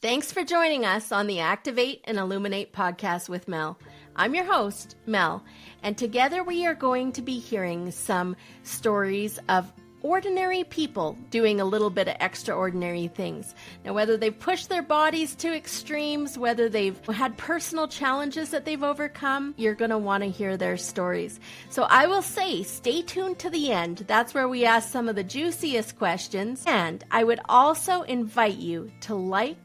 Thanks for joining us on the Activate and Illuminate podcast with Mel. I'm your host, Mel, and together we are going to be hearing some stories of ordinary people doing a little bit of extraordinary things. Now, whether they've pushed their bodies to extremes, whether they've had personal challenges that they've overcome, you're going to want to hear their stories. So I will say, stay tuned to the end. That's where we ask some of the juiciest questions. And I would also invite you to like,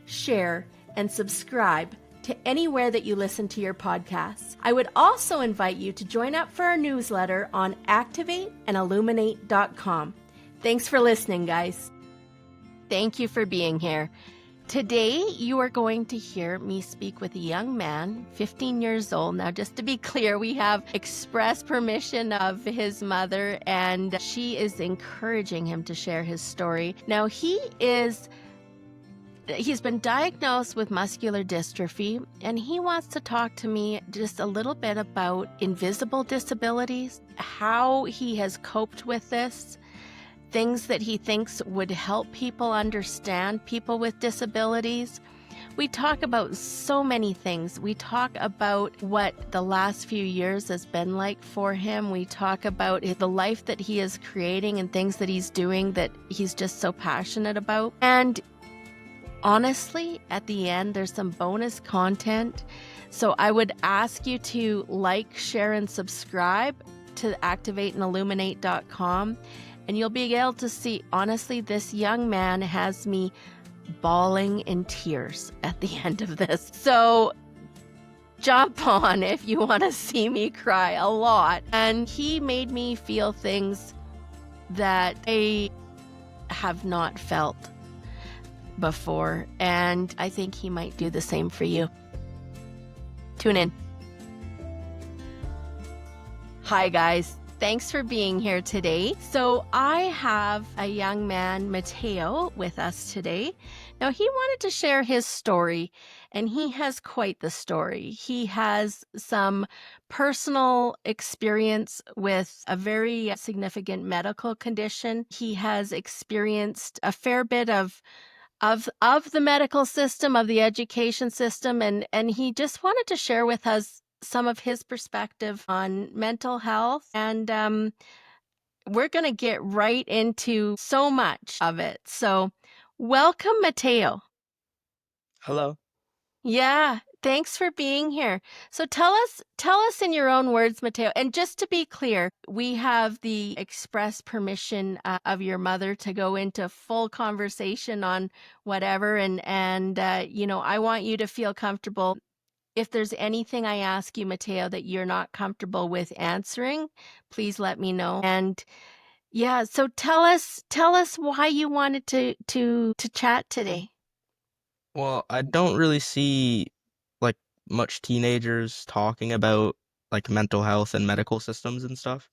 share, and subscribe to anywhere that you listen to your podcasts. I would also invite you to join up for our newsletter on activateandilluminate.com. Thanks for listening, guys. Thank you for being here. Today, you are going to hear me speak with a young man, 15 years old. Now, just to be clear, we have express permission of his mother, and she is encouraging him to share his story. Now, He's been diagnosed with muscular dystrophy, and he wants to talk to me just a little bit about invisible disabilities, how he has coped with this, things that he thinks would help people understand people with disabilities. We talk about so many things. We talk about what the last few years has been like for him. We talk about the life that he is creating and things that he's doing that he's just so passionate about. And honestly, at the end, there's some bonus content. So I would ask you to like, share, and subscribe to activateandilluminate.com. And you'll be able to see, honestly, this young man has me bawling in tears at the end of this. So jump on if you want to see me cry a lot. And he made me feel things that I have not felt before, and I think he might do the same for you. Tune in. Hi guys, thanks for being here today. So I have a young man, Matteo, with us today. Now he wanted to share his story, and he has quite the story. He has some personal experience with a very significant medical condition. He has experienced a fair bit of the medical system, of the education system, and he just wanted to share with us some of his perspective on mental health. And we're going to get right into so much of it. So welcome, Matteo. Hello. Yeah, thanks for being here. So tell us in your own words, Matteo, and just to be clear, we have the express permission of your mother to go into full conversation on whatever, and I want you to feel comfortable. If there's anything I ask you, Matteo, that you're not comfortable with answering, please let me know. And yeah, so tell us why you wanted to chat today. Well, I don't really see like much teenagers talking about like mental health and medical systems and stuff.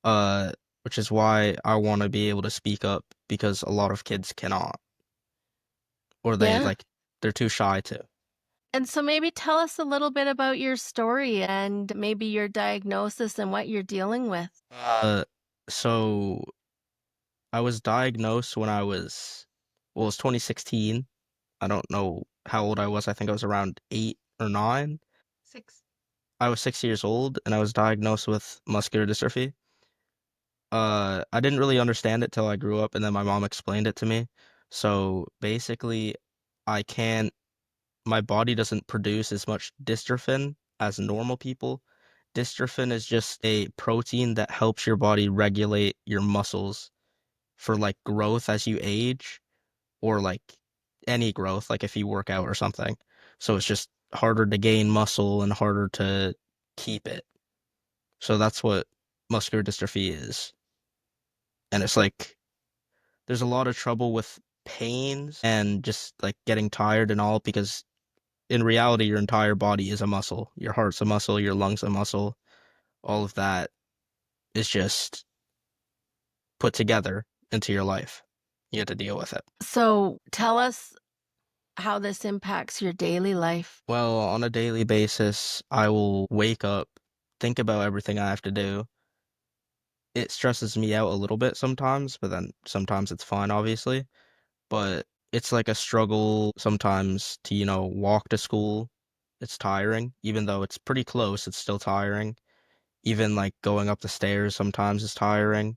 Uh, which is why I want to be able to speak up because a lot of kids cannot, or Yeah. they're too shy to. And so maybe tell us a little bit about your story and maybe your diagnosis and what you're dealing with. So I was diagnosed when it was 2016. I don't know how old I was. I think I was around 8 or 9. 6. I was 6 years old and I was diagnosed with muscular dystrophy. I didn't really understand it till I grew up, and then my mom explained it to me. So basically, I can't, my body doesn't produce as much dystrophin as normal people. Dystrophin is just a protein that helps your body regulate your muscles for like growth as you age, or like any growth, like if you work out or something. So it's just harder to gain muscle and harder to keep it. So that's what muscular dystrophy is. And it's like there's a lot of trouble with pains and just like getting tired and all because in reality your entire body is a muscle. Your heart's a muscle, your lungs a muscle. All of that is just put together into your life. You have to deal with it. So tell us how this impacts your daily life. Well, on a daily basis, I will wake up, think about everything I have to do. It stresses me out a little bit sometimes, but then sometimes it's fine, obviously. But it's like a struggle sometimes to, walk to school. It's tiring. Even though it's pretty close, it's still tiring. Even like going up the stairs sometimes is tiring,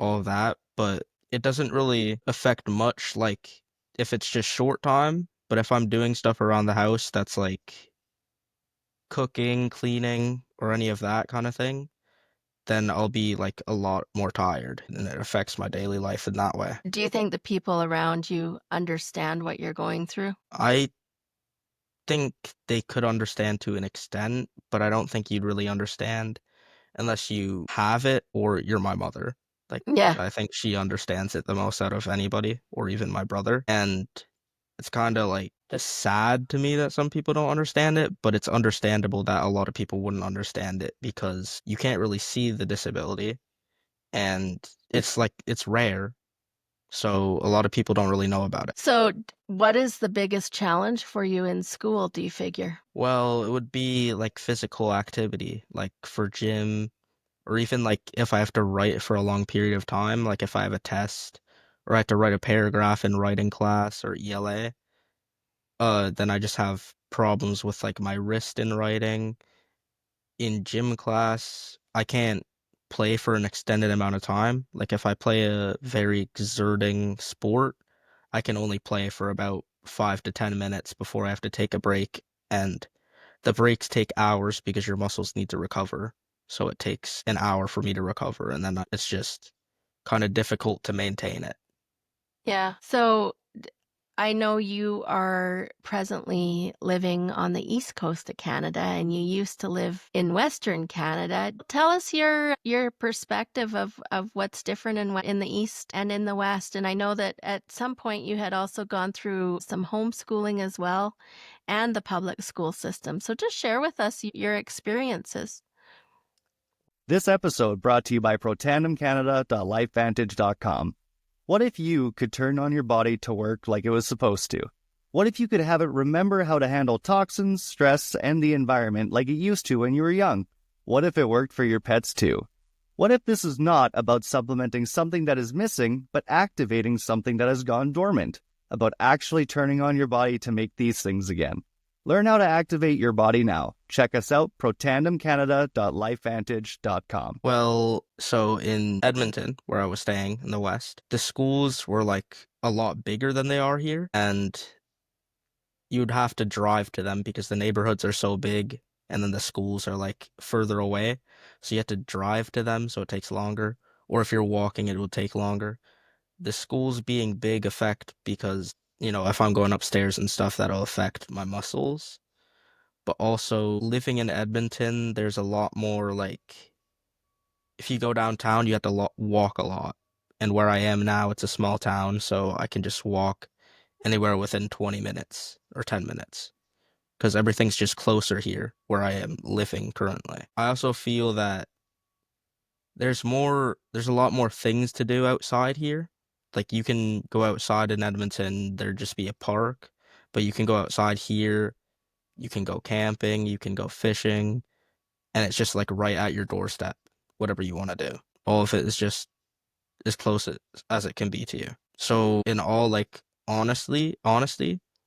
all of that. But it doesn't really affect much, like if it's just short time. But if I'm doing stuff around the house that's like cooking, cleaning, or any of that kind of thing, then I'll be like a lot more tired and it affects my daily life in that way. Do you think the people around you understand what you're going through? I think they could understand to an extent, but I don't think you'd really understand unless you have it or you're my mother. Like, Yeah. I think she understands it the most out of anybody, or even my brother. And it's kind of like just sad to me that some people don't understand it, but it's understandable that a lot of people wouldn't understand it because you can't really see the disability and it's like it's rare. So a lot of people don't really know about it. So, what is the biggest challenge for you in school, do you figure? Well, it would be like physical activity, like for gym, or even like if I have to write for a long period of time, like if I have a test or I have to write a paragraph in writing class or ELA, then I just have problems with like my wrist in writing. In gym class, I can't play for an extended amount of time. Like if I play a very exerting sport, I can only play for about 5 to 10 minutes before I have to take a break. And the breaks take hours because your muscles need to recover. So it takes an hour for me to recover, and then it's just kind of difficult to maintain it. Yeah. So, I know you are presently living on the east coast of Canada and you used to live in Western Canada. Tell us your perspective of what's different in the east and in the west. And I know that at some point you had also gone through some homeschooling as well and the public school system. So just share with us your experiences. This episode brought to you by protandemcanada.lifevantage.com. What if you could turn on your body to work like it was supposed to? What if you could have it remember how to handle toxins, stress, and the environment like it used to when you were young? What if it worked for your pets too? What if this is not about supplementing something that is missing, but activating something that has gone dormant? About actually turning on your body to make these things again. Learn how to activate your body now. Check us out, protandemcanada.lifevantage.com. Well, so in Edmonton, where I was staying in the West, the schools were like a lot bigger than they are here, and you'd have to drive to them because the neighborhoods are so big, and then the schools are like further away. So you have to drive to them, so it takes longer. Or if you're walking, it would take longer. The schools being big affect because, if I'm going upstairs and stuff, that'll affect my muscles. But also living in Edmonton, there's a lot more like if you go downtown, you have to walk a lot. And where I am now, it's a small town, so I can just walk anywhere within 20 minutes or 10 minutes because everything's just closer here where I am living currently. I also feel that there's a lot more things to do outside here. Like you can go outside in Edmonton, there'd just be a park, but you can go outside here, you can go camping, you can go fishing, and it's just like right at your doorstep, whatever you want to do. All of it is just as close as it can be to you. So in all like honesty,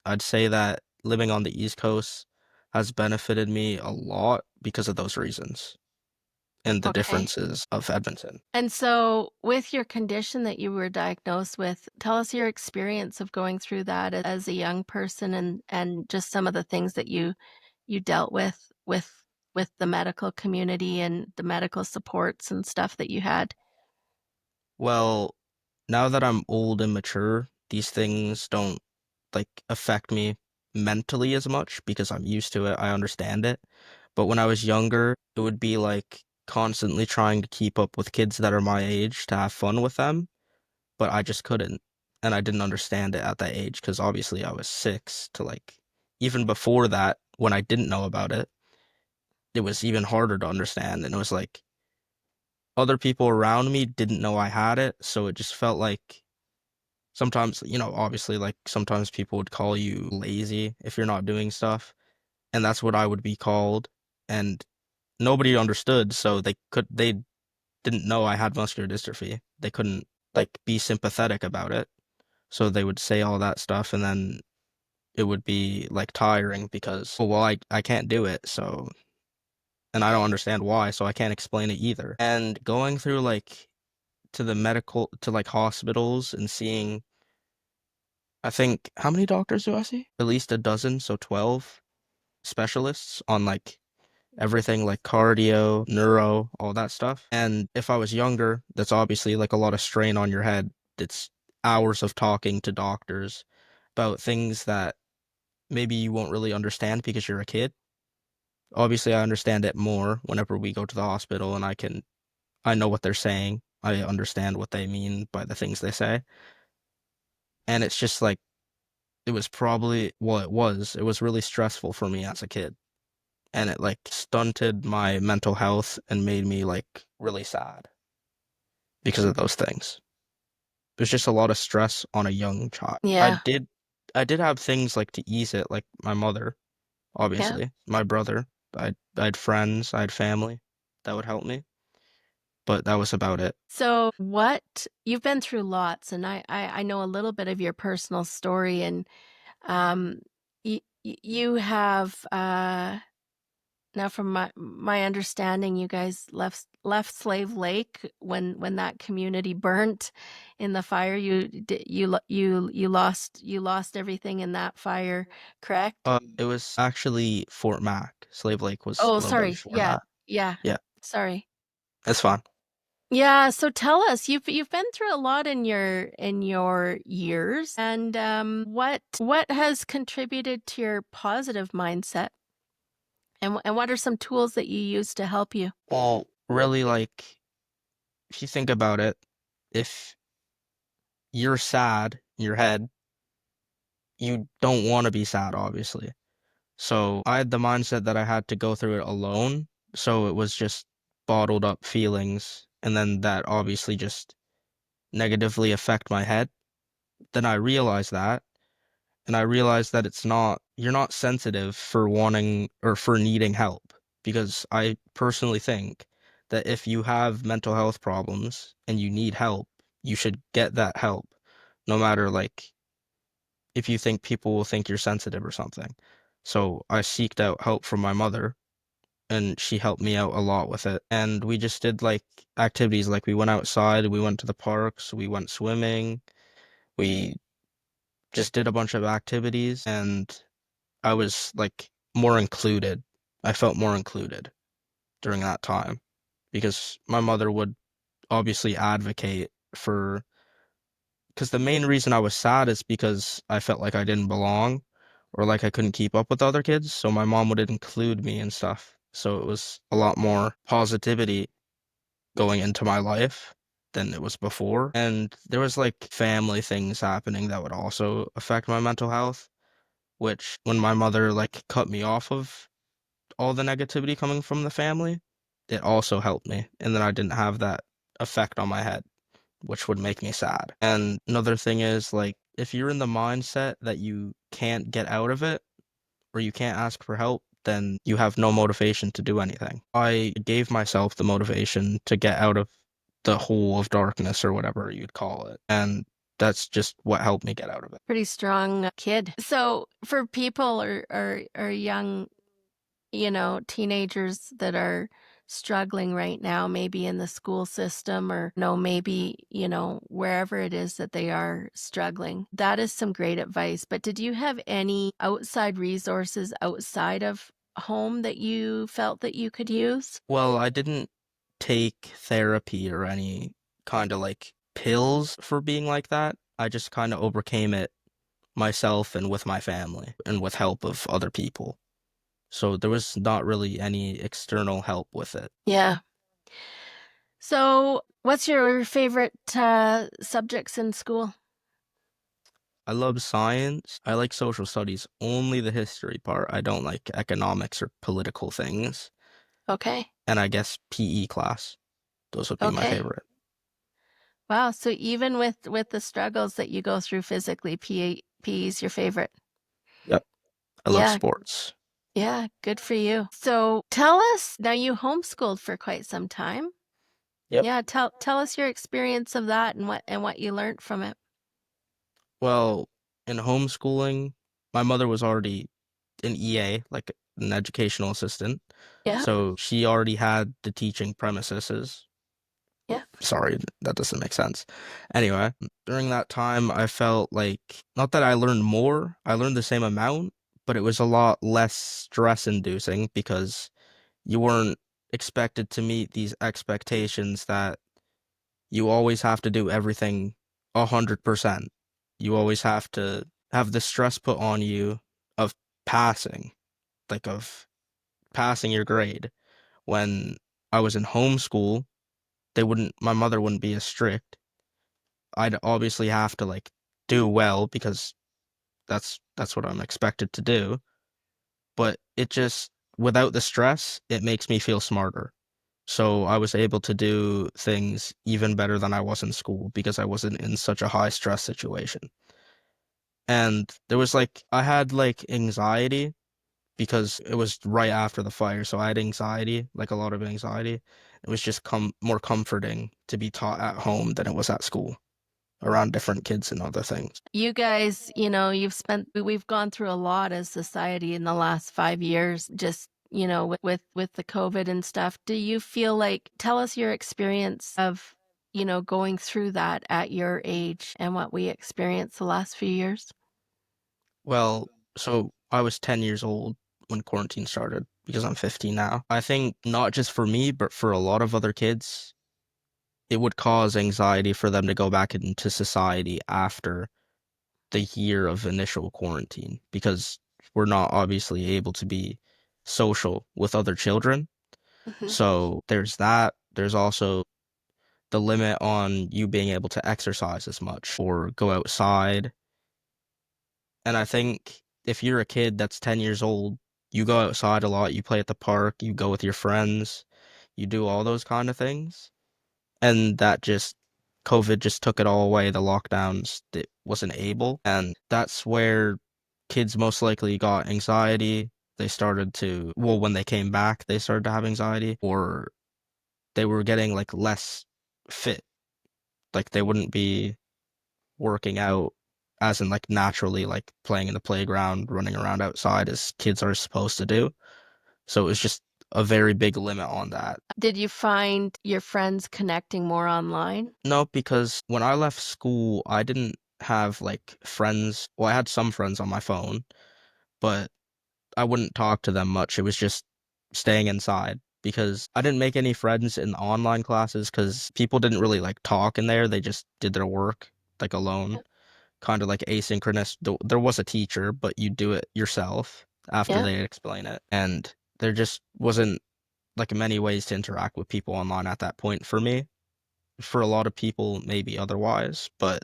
I'd say that living on the East Coast has benefited me a lot because of those reasons and the Okay. differences of Edmonton. And so, with your condition that you were diagnosed with, tell us your experience of going through that as a young person and just some of the things that you dealt with the medical community and the medical supports and stuff that you had. Well, now that I'm old and mature, these things don't like affect me mentally as much because I'm used to it. I understand it. But when I was younger, it would be like constantly trying to keep up with kids that are my age to have fun with them, but I just couldn't. And I didn't understand it at that age because obviously I was 6 to like even before that, when I didn't know about it, it was even harder to understand. And it was like other people around me didn't know I had it. So it just felt like sometimes, obviously, like sometimes people would call you lazy if you're not doing stuff. And that's what I would be called. And nobody understood. So they didn't know I had muscular dystrophy. They couldn't like be sympathetic about it. So they would say all that stuff, and then it would be like tiring because, oh, well, I can't do it. So, and I don't understand why, so I can't explain it either. And going through like to like hospitals and seeing, I think, how many doctors do I see? At least a dozen, so 12 specialists on like everything like cardio, neuro, all that stuff. And if I was younger, that's obviously like a lot of strain on your head. It's hours of talking to doctors about things that maybe you won't really understand because you're a kid. Obviously, I understand it more whenever we go to the hospital and I know what they're saying. I understand what they mean by the things they say. And it's just like, it was probably, well, it was really stressful for me as a kid. And it like stunted my mental health and made me like really sad because of those things. There's just a lot of stress on a young child. Yeah. I did have things like to ease it, like my mother, Yeah. obviously, my brother. I had friends, I had family that would help me, but that was about it. So what you've been through lots, and I know a little bit of your personal story, and um you have now from my understanding, you guys left Slave Lake when that community burnt in the fire. You lost everything in that fire, correct? It was actually Fort Mac. Slave Lake was Oh, a little bit sorry. before Yeah. that. Yeah. Yeah, Sorry. that's fine. Yeah, so tell us, you've been through a lot in your years, and what has contributed to your positive mindset, and what are some tools that you use to help you? Well, really, like, if you think about it, if you're sad in your head, you don't want to be sad, obviously. So I had the mindset that I had to go through it alone. So it was just bottled up feelings. And then that obviously just negatively affect my head. Then I realized that. And I realized that you're not sensitive for wanting or for needing help. Because I personally think that if you have mental health problems and you need help, you should get that help. No matter like if you think people will think you're sensitive or something. So I seeked out help from my mother and she helped me out a lot with it. And we just did like activities like we went outside, we went to the parks, we went swimming, we just did a bunch of activities and I was like more included. I felt more included during that time because my mother would obviously advocate for because the main reason I was sad is because I felt like I didn't belong or like I couldn't keep up with other kids. So my mom would include me and stuff. So it was a lot more positivity going into my life than it was before. And there was like family things happening that would also affect my mental health, which when my mother like cut me off of all the negativity coming from the family, it also helped me. And then I didn't have that effect on my head, which would make me sad. And another thing is like if you're in the mindset that you can't get out of it or you can't ask for help, then you have no motivation to do anything. I gave myself the motivation to get out of the hole of darkness or whatever you'd call it. And that's just what helped me get out of it. Pretty strong kid. So for people or young, teenagers that are struggling right now, maybe in the school system or no, maybe, wherever it is that they are struggling. That is some great advice. But did you have any outside resources outside of home that you felt that you could use? Well, I didn't take therapy or any kind of like pills for being like that. I just kind of overcame it myself and with my family and with help of other people. So there was not really any external help with it. Yeah. So what's your favorite subjects in school? I love science. I like social studies, only the history part. I don't like economics or political things. Okay. And I guess PE class. Those would be my Okay. favorite. Wow. So even with the struggles that you go through physically, PE is your favorite. Yep. I love Yeah. sports. Yeah. Good for you. So tell us now. You homeschooled for quite some time. Yep. Yeah. Tell us your experience of that and what you learned from it. Well, in homeschooling, my mother was already an EA, like an educational assistant. Yeah. So she already had the teaching premises. Yeah. Sorry, that doesn't make sense. Anyway, during that time, I felt like not that I learned more, I learned the same amount, but it was a lot less stress inducing because you weren't expected to meet these expectations that you always have to do everything 100%. You always have to have the stress put on you of passing, like of passing your grade. When I was in homeschool, my mother wouldn't be as strict. I'd obviously have to like do well because that's what I'm expected to do. But it just, without the stress, it makes me feel smarter. So I was able to do things even better than I was in school because I wasn't in such a high stress situation. And there was like, I had like anxiety because it was right after the fire. So I had anxiety, like a lot of anxiety. It was just more comforting to be taught at home than it was at school around different kids and other things. You guys, we've gone through a lot as society in the last 5 years, just, with the COVID and stuff. Do you feel like, tell us your experience of, going through that at your age and what we experienced the last few years? Well, so I was 10 years old when quarantine started because I'm 15 now. I think not just for me, but for a lot of other kids, it would cause anxiety for them to go back into society after the year of initial quarantine because we're not obviously able to be social with other children. Mhm. So there's that. There's also the limit on you being able to exercise as much or go outside. And I think if you're a kid that's 10 years old, you go outside a lot, you play at the park, you go with your friends, you do all those kind of things. And that just, COVID just took it all away, the lockdowns, it wasn't able. And that's where kids most likely got anxiety. They started to, well, when they came back, they started to have anxiety, or they were getting like less fit. Like they wouldn't be working out as in like naturally like playing in the playground, running around outside as kids are supposed to do. So it was just a very big limit on that. Did you find your friends connecting more online? No, because when I left school, I didn't have like friends. Well, I had some friends on my phone, but I wouldn't talk to them much. It was just staying inside because I didn't make any friends in online classes because people didn't really like talk in there. They just did their work like alone, kind of like asynchronous. There was a teacher, but you do it yourself after Yeah. they explain it. And there just wasn't like many ways to interact with people online at that point for me. For a lot of people, maybe otherwise, but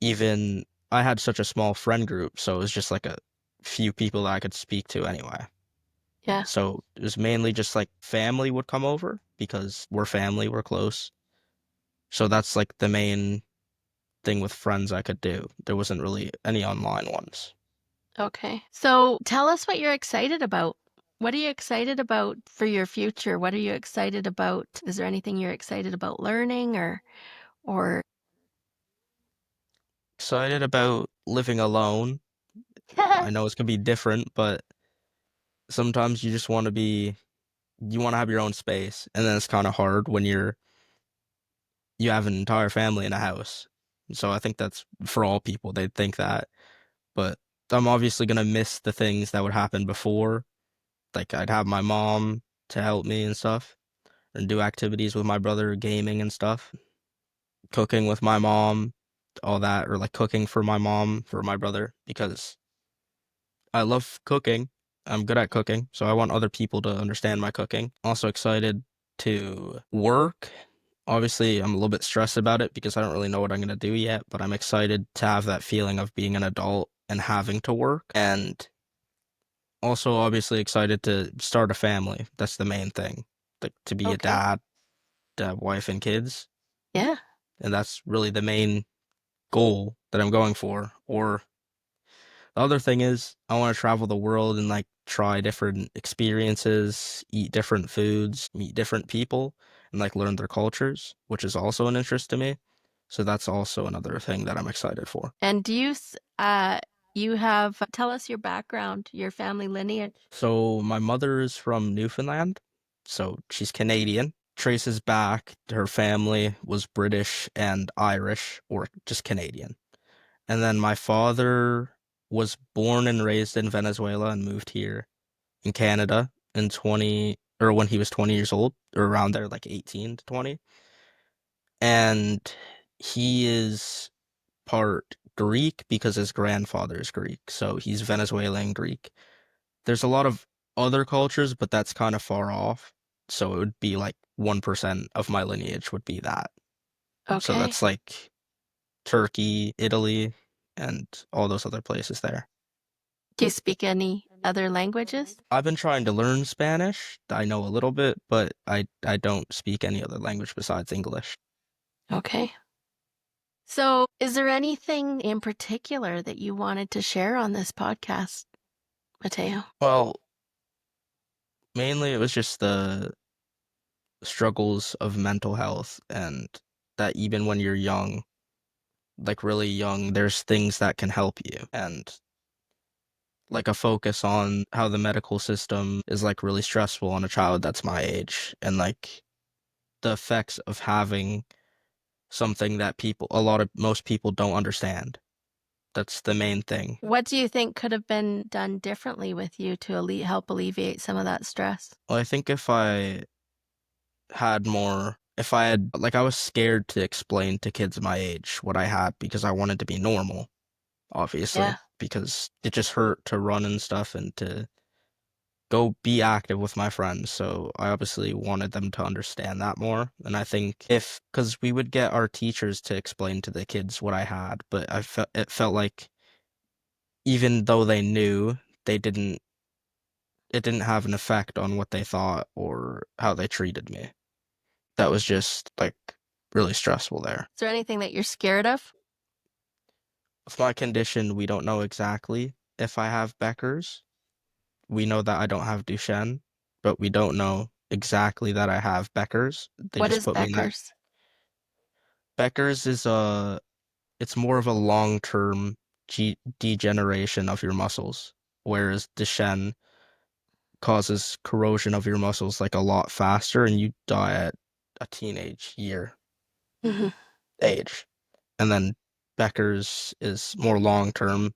even I had such a small friend group, so it was just like a few people that I could speak to anyway. Yeah. So it was mainly just like family would come over because we're family, we're close. So that's like the main thing with friends I could do. There wasn't really any online ones. Okay. So tell us what you're excited about. What are you excited about for your future? What are you excited about? Is there anything you're excited about learning or Excited about living alone. I know it's gonna be different, but sometimes you just want to you want to have your own space, and then it's kind of hard when you have an entire family in a house. So I think that's for all people. They'd think that, but I'm obviously gonna miss the things that would happen before. Like I'd have my mom to help me and stuff, and do activities with my brother, gaming and stuff, cooking with my mom, all that, or like cooking for my mom, for my brother, because I love cooking. I'm good at cooking, so I want other people to understand my cooking. Also excited to work. Obviously, I'm a little bit stressed about it because I don't really know what I'm going to do yet, but I'm excited to have that feeling of being an adult and having to work. And also, obviously, excited to start a family. That's the main thing. Like to be a okay. dad, to have wife and kids. Yeah. And that's really the main goal that I'm going for. Or the other thing is, I want to travel the world and like try different experiences, eat different foods, meet different people, and like learn their cultures, which is also an interest to me. So that's also another thing that I'm excited for. And tell us your background, your family lineage. So my mother is from Newfoundland, so she's Canadian. Traces back, her family was British and Irish, or just Canadian. And then my father was born and raised in Venezuela and moved here in Canada when he was 20 years old, or around there, like 18 to 20. And he is part Greek because his grandfather is Greek, so he's Venezuelan Greek. There's a lot of other cultures, but that's kind of far off. So it would be like 1% of my lineage would be that. So Okay. that's like Turkey, Italy, and all those other places there. Do you speak any other languages? I've been trying to learn Spanish. I know a little bit, but I don't speak any other language besides English. Okay. So, is there anything in particular that you wanted to share on this podcast, Matteo? Well, mainly it was just the struggles of mental health, and that even when you're young, like really young, there's things that can help you, and like a focus on how the medical system is like really stressful on a child that's my age, and like the effects of having something that most people don't understand. That's the main thing. What do you think could have been done differently with you to help alleviate some of that stress? Well, I think if I like, I was scared to explain to kids my age what I had because I wanted to be normal, obviously, Yeah. because it just hurt to run and stuff and to go be active with my friends. So I obviously wanted them to understand that more. And I think because we would get our teachers to explain to the kids what I had, but it felt like even though they knew, it didn't have an effect on what they thought or how they treated me. That was just like really stressful there. Is there anything that you're scared of? With my condition, we don't know exactly if I have Becker's. We know that I don't have Duchenne, but we don't know exactly that I have Becker's. They What just is put me in that. Becker's? Becker's it's more of a long-term degeneration of your muscles, whereas Duchenne causes corrosion of your muscles like a lot faster, and you die at a teenage year Mhm. age. And then Becker's is more long-term,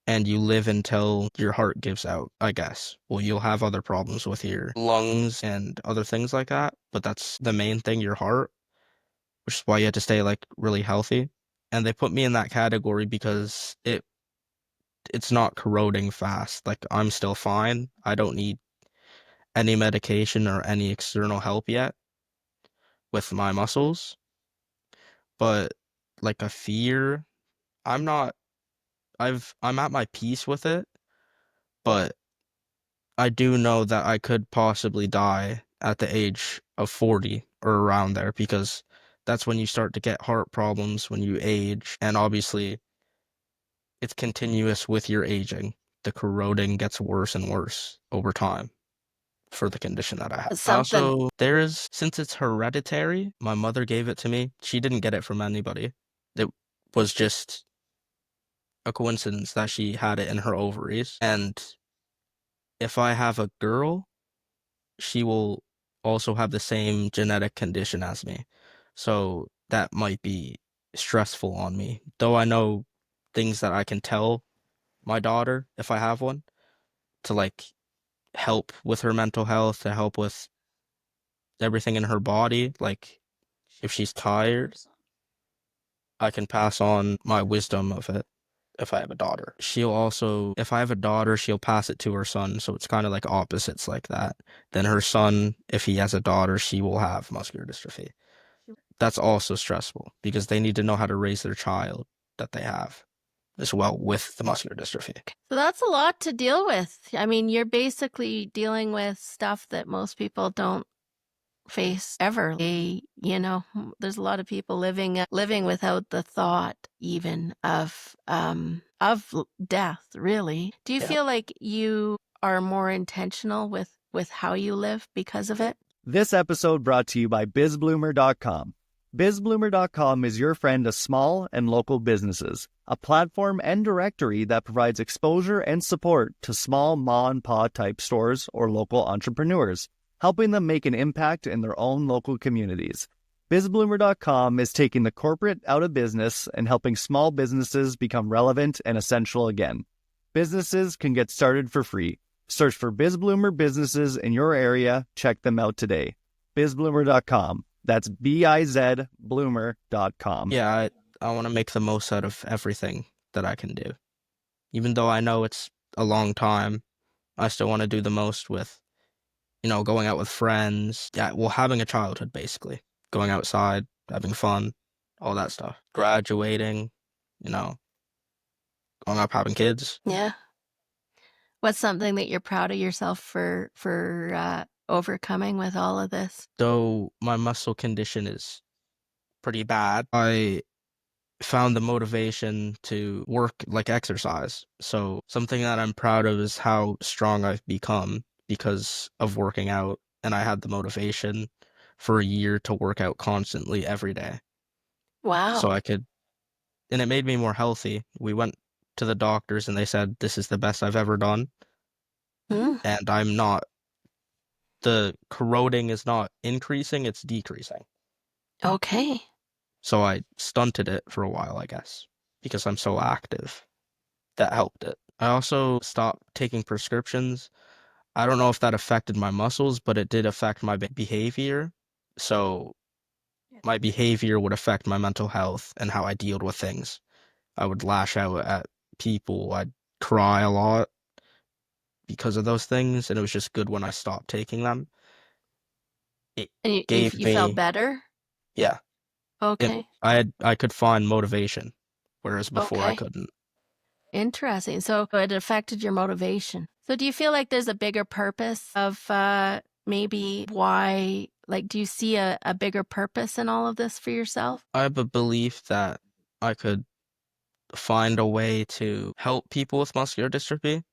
and you live until your heart gives out, I guess. Well, you'll have other problems with your lungs and other things like that, but that's the main thing, your heart, which is why you have to stay like really healthy. And they put me in that category because it's not corroding fast. Like, I'm still fine. I don't need any medication or any external help yet with my muscles. But like a fear, I'm not I'm at my peace with it, but I do know that I could possibly die at the age of 40 or around there, because that's when you start to get heart problems when you age, and obviously it's continuous with your aging. The corroding gets worse and worse over time for the condition that I have. Also, since it's hereditary, my mother gave it to me. She didn't get it from anybody. It was just a coincidence that she had it in her ovaries. And if I have a girl, she will also have the same genetic condition as me. So that might be stressful on me. Though I know things that I can tell my daughter, if I have one, to like help with her mental health, to help with everything in her body. Like, if she's tired, I can pass on my wisdom of it if I have a daughter. If I have a daughter, she'll pass it to her son. So it's kind of like opposites like that. Then her son, if he has a daughter, she will have muscular dystrophy. That's also stressful because they need to know how to raise their child that they have as well with the muscular dystrophy. So that's a lot to deal with. I mean, you're basically dealing with stuff that most people don't face ever. There's a lot of people living without the thought even of death, really. Do you feel like you are more intentional with how you live because of it? This episode brought to you by bizbloomer.com. BizBloomer.com is your friend to small and local businesses, a platform and directory that provides exposure and support to small ma-and-pa type stores or local entrepreneurs, helping them make an impact in their own local communities. BizBloomer.com is taking the corporate out of business and helping small businesses become relevant and essential again. Businesses can get started for free. Search for BizBloomer businesses in your area. Check them out today. BizBloomer.com. That's BIZBloomer.com. Yeah, I want to make the most out of everything that I can do. Even though I know it's a long time, I still want to do the most with, going out with friends. Yeah, well, having a childhood, basically. Going outside, having fun, all that stuff. Graduating, going up, having kids. Yeah. What's something that you're proud of yourself for overcoming with all of this? Though my muscle condition is pretty bad, I found the motivation to work like exercise. So something that I'm proud of is how strong I've become because of working out, and I had the motivation for a year to work out constantly every day. Wow. So and it made me more healthy. We went to the doctors and they said, this is the best I've ever done. Mm. And the corroding is not increasing, it's decreasing. Okay. So I stunted it for a while, I guess, because I'm so active. That helped it. I also stopped taking prescriptions. I don't know if that affected my muscles, but it did affect my behavior. So my behavior would affect my mental health and how I dealt with things. I would lash out at people. I'd cry a lot because of those things, and it was just good when I stopped taking them. It And you gave felt me, better? yeah, Okay. I could find motivation, whereas before I Okay. couldn't. Interesting. So it affected your motivation. So do you feel like there's a bigger purpose of maybe why, like, do you see a bigger purpose in all of this for yourself? I have a belief that I could find a way to help people with muscular dystrophy,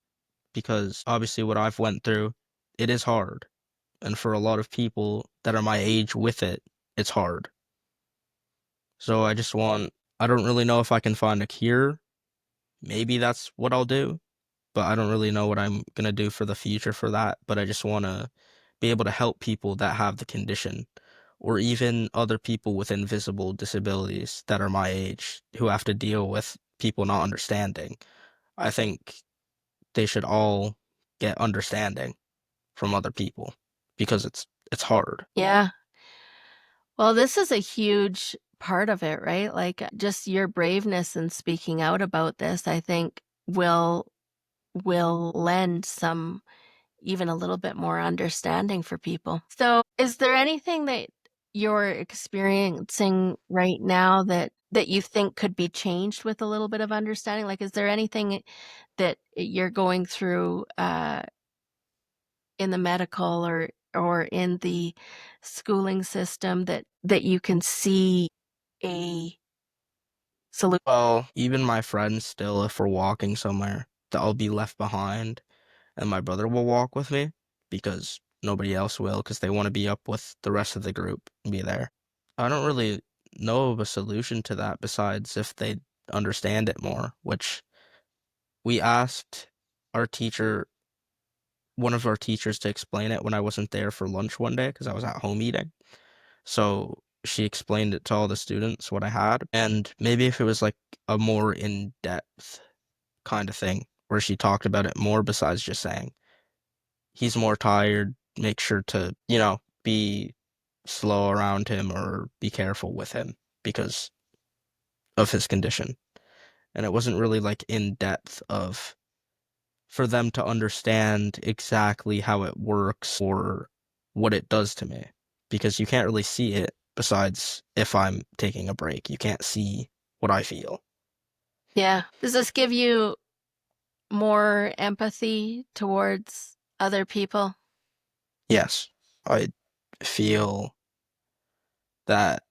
because obviously what I've went through, it is hard. And for a lot of people that are my age with it, it's hard. So I don't really know if I can find a cure. Maybe that's what I'll do, but I don't really know what I'm going to do for the future for that. But I just want to be able to help people that have the condition, or even other people with invisible disabilities that are my age who have to deal with people not understanding. I think they should all get understanding from other people because it's hard. Yeah. Well, this is a huge part of it, right? Like just your braveness in speaking out about this, I think will lend some even a little bit more understanding for people. So, is there anything that you're experiencing right now that you think could be changed with a little bit of understanding? Like, is there anything that you're going through in the medical or in the schooling system that you can see a solution? Well, even my friends still, if we're walking somewhere, I'll be left behind and my brother will walk with me because nobody else will, because they want to be up with the rest of the group and be there. I don't really know of a solution to that besides if they understand it more, which we asked our teacher, one of our teachers, to explain it when I wasn't there for lunch one day because I was at home eating. So she explained it to all the students what I had, and maybe if it was like a more in-depth kind of thing where she talked about it more besides just saying, he's more tired, make sure to, be slow around him or be careful with him because of his condition. And it wasn't really like in depth of for them to understand exactly how it works or what it does to me, because you can't really see it besides if I'm taking a break. You can't see what I feel. Yeah. Does this give you more empathy towards other people? Yes, I feel that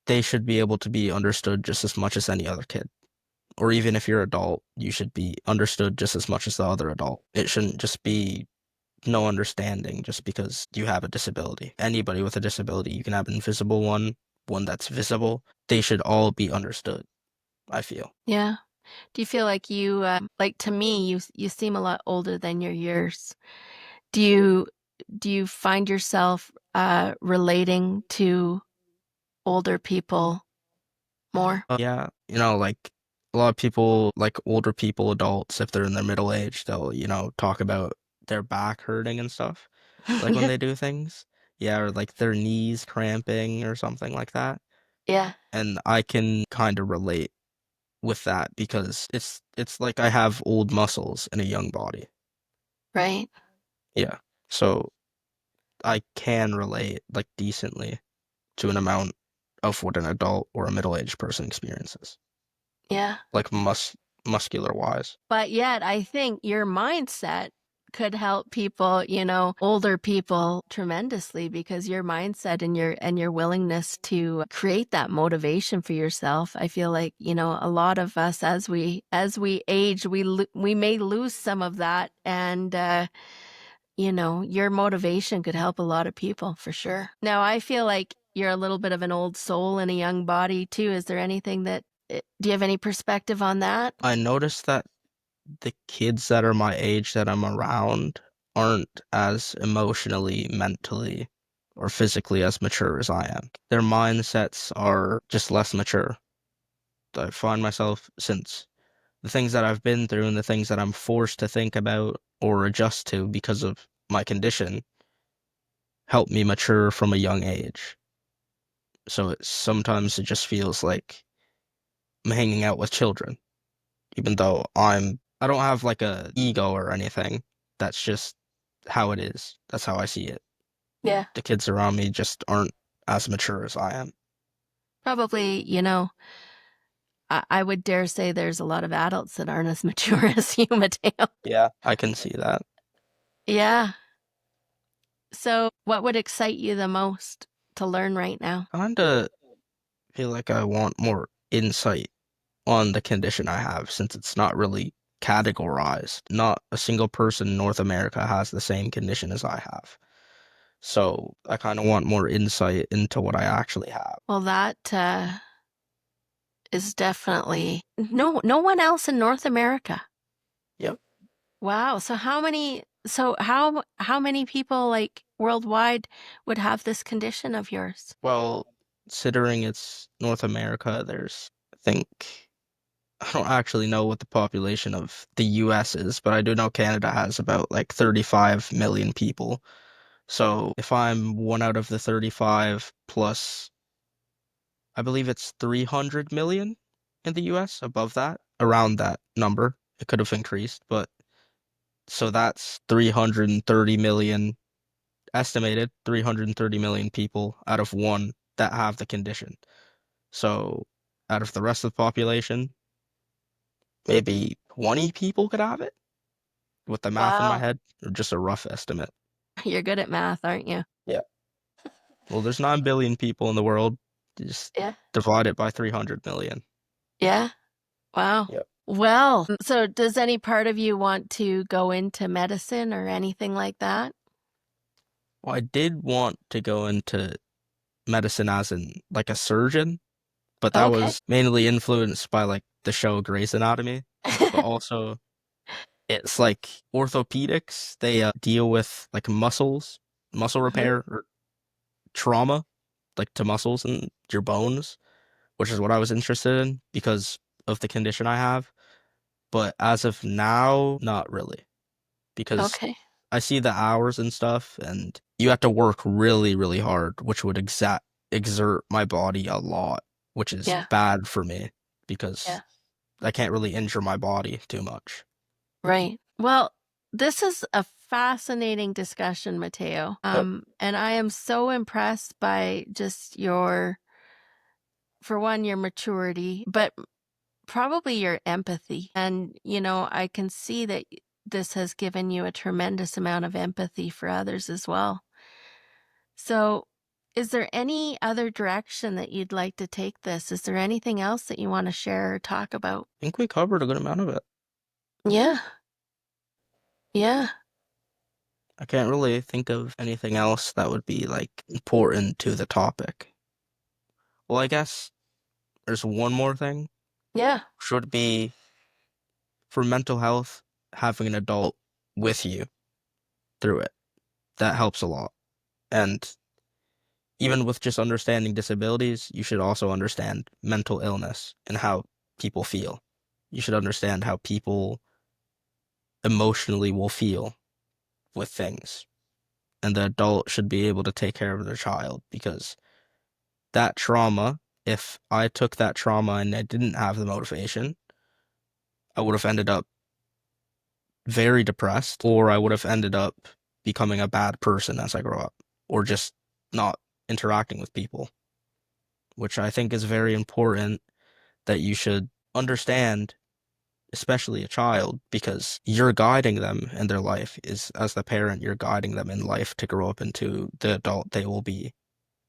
they should be able to be understood just as much as any other kid. Or even if you're adult, you should be understood just as much as the other adult. It shouldn't just be no understanding just because you have a disability. Anybody with a disability, you can have an invisible one, one that's visible, they should all be understood, I feel. Yeah. Do you feel like you, like to me, you seem a lot older than your years. Do you find yourself relating to older people more? Yeah, like a lot of people, like older people, adults, if they're in their middle age, they'll, talk about their back hurting and stuff, like when Yeah. they do things. Yeah, or like their knees cramping or something like that. Yeah. And I can kind of relate with that because it's like I have old muscles in a young body. Right. Yeah. So I can relate like decently to an amount of what an adult or a middle-aged person experiences, Yeah. like muscular wise. But yet, I think your mindset could help people, older people tremendously because your mindset and your willingness to create that motivation for yourself. I feel like, a lot of us as we age, we may lose some of that and your motivation could help a lot of people for sure. Now, I feel like you're a little bit of an old soul in a young body too. Is there anything do you have any perspective on that? I noticed that the kids that are my age that I'm around aren't as emotionally, mentally, or physically as mature as I am. Their mindsets are just less mature. I find myself, since the things that I've been through and the things that I'm forced to think about or adjust to because of my condition, help me mature from a young age. So sometimes it just feels like I'm hanging out with children, even though I don't have like a ego or anything. That's just how it is. That's how I see it. Yeah. The kids around me just aren't as mature as I am. Probably, I would dare say there's a lot of adults that aren't as mature as you, Matteo. Yeah, I can see that. Yeah. So, what would excite you the most to learn right now? Kinda feel like I want more insight on the condition I have since it's not really categorized. Not a single person in North America has the same condition as I have. So I kind of want more insight into what I actually have. Well, that is definitely no one else in North America. Yep. Wow. So how many people like worldwide would have this condition of yours? Well, considering it's North America, there's, I think, I don't actually know what the population of the US is, but I do know Canada has about like 35 million people. So if I'm one out of the 35 plus, I believe it's 300 million in the US, above that, around that number. It could have increased, but so that's 330 million, estimated 330 million people out of one that have the condition. So out of the rest of the population, maybe 20 people could have it with the math in my Wow. head, or just a rough estimate. You're good at math, aren't you? Yeah. Well, there's 9 billion people in the world. Just Yeah. divide it by 300 million. Yeah. Wow. Yep. Well, so does any part of you want to go into medicine or anything like that? Well, I did want to go into medicine as in like a surgeon, but that Okay. was mainly influenced by like the show Grey's Anatomy, but also it's like orthopedics. They deal with like muscle Uh-huh. repair or trauma, like to muscles and your bones, which is what I was interested in because of the condition I have. But as of now, not really, because Okay. I see the hours and stuff, and you have to work really, really hard, which would exert my body a lot, which is Yeah. bad for me because Yeah. I can't really injure my body too much. Right. Well, this is a fascinating discussion, Matteo. Yep. And I am so impressed by just for one, your maturity, but probably your empathy. And, I can see that this has given you a tremendous amount of empathy for others as well. So, is there any other direction that you'd like to take this? Is there anything else that you want to share or talk about? I think we covered a good amount of it. Yeah. Yeah. I can't really think of anything else that would be like important to the topic. Well, I guess there's one more thing. Yeah. Should be for mental health, having an adult with you through it. That helps a lot. And even with just understanding disabilities, you should also understand mental illness and how people feel. You should understand how people emotionally will feel with things. And the adult should be able to take care of their child because that trauma, if I took that trauma and I didn't have the motivation, I would have ended up very depressed, or I would have ended up becoming a bad person as I grow up, or just not interacting with people, which I think is very important that you should understand, especially a child, because you're guiding them in their life. Is as the parent, you're guiding them in life to grow up into the adult they will be,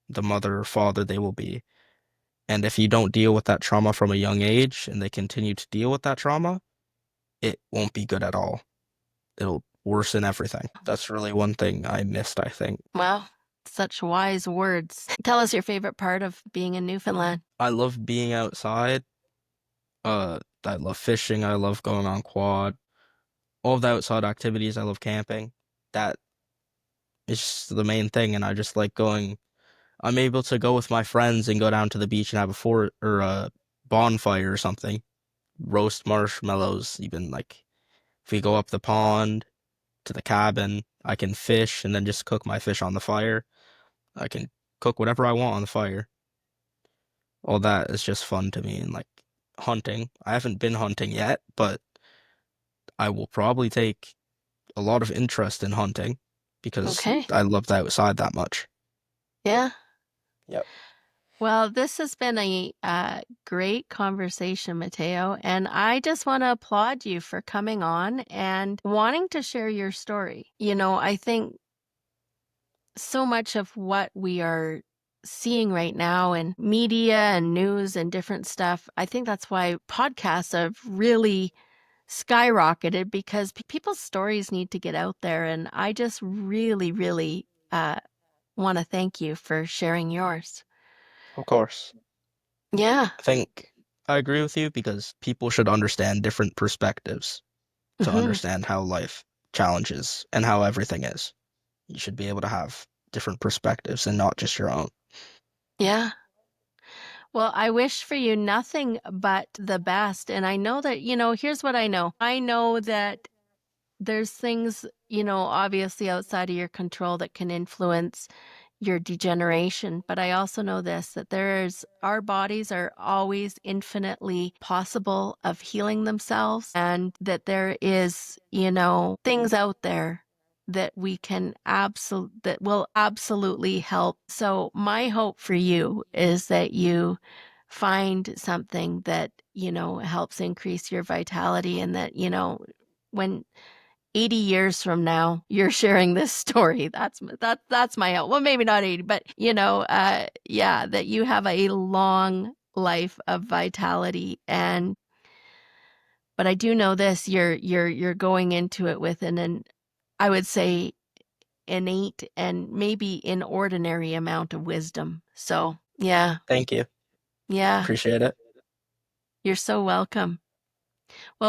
the mother or father they will be. And if you don't deal with that trauma from a young age and they continue to deal with that trauma, it won't be good at all. It'll worsen everything. That's really one thing I missed, I think. Wow. Such wise words. Tell us your favorite part of being in Newfoundland. I love being outside. I love fishing. I love going on quad. All of the outside activities. I love camping. That is just the main thing, and I just like going. I'm able to go with my friends and go down to the beach and have a fort or a bonfire or something. Roast marshmallows. Even like if we go up the pond to the cabin, I can fish and then just cook my fish on the fire. I can cook whatever I want on the fire. All that is just fun to me. And like hunting, I haven't been hunting yet, but I will probably take a lot of interest in hunting because Okay. I love the outside that much. Yeah. Yep. Well, this has been a great conversation, Matteo, and I just want to applaud you for coming on and wanting to share your story. You know, I think so much of what we are seeing right now in media and news and different stuff, I think that's why podcasts have really skyrocketed because people's stories need to get out there. And I just really, really want to thank you for sharing yours. Of course. Yeah. I think I agree with you because people should understand different perspectives to Hmm. understand how life challenges and how everything is. You should be able to have different perspectives and not just your own. Yeah. Well, I wish for you nothing but the best. And I know that, here's what I know. I know that there's things, obviously outside of your control that can influence your degeneration. But I also know this, that our bodies are always infinitely possible of healing themselves, and that there is, things out there that that will absolutely help. So my hope for you is that you find something that, helps increase your vitality, and that, when 80 years from now you're sharing this story, that's my hope. Well, maybe not 80, but yeah, that you have a long life of vitality. But I do know this, you're going into it with an I would say innate and maybe inordinary amount of wisdom. So yeah. Thank you. Yeah. Appreciate it. You're so welcome. Well,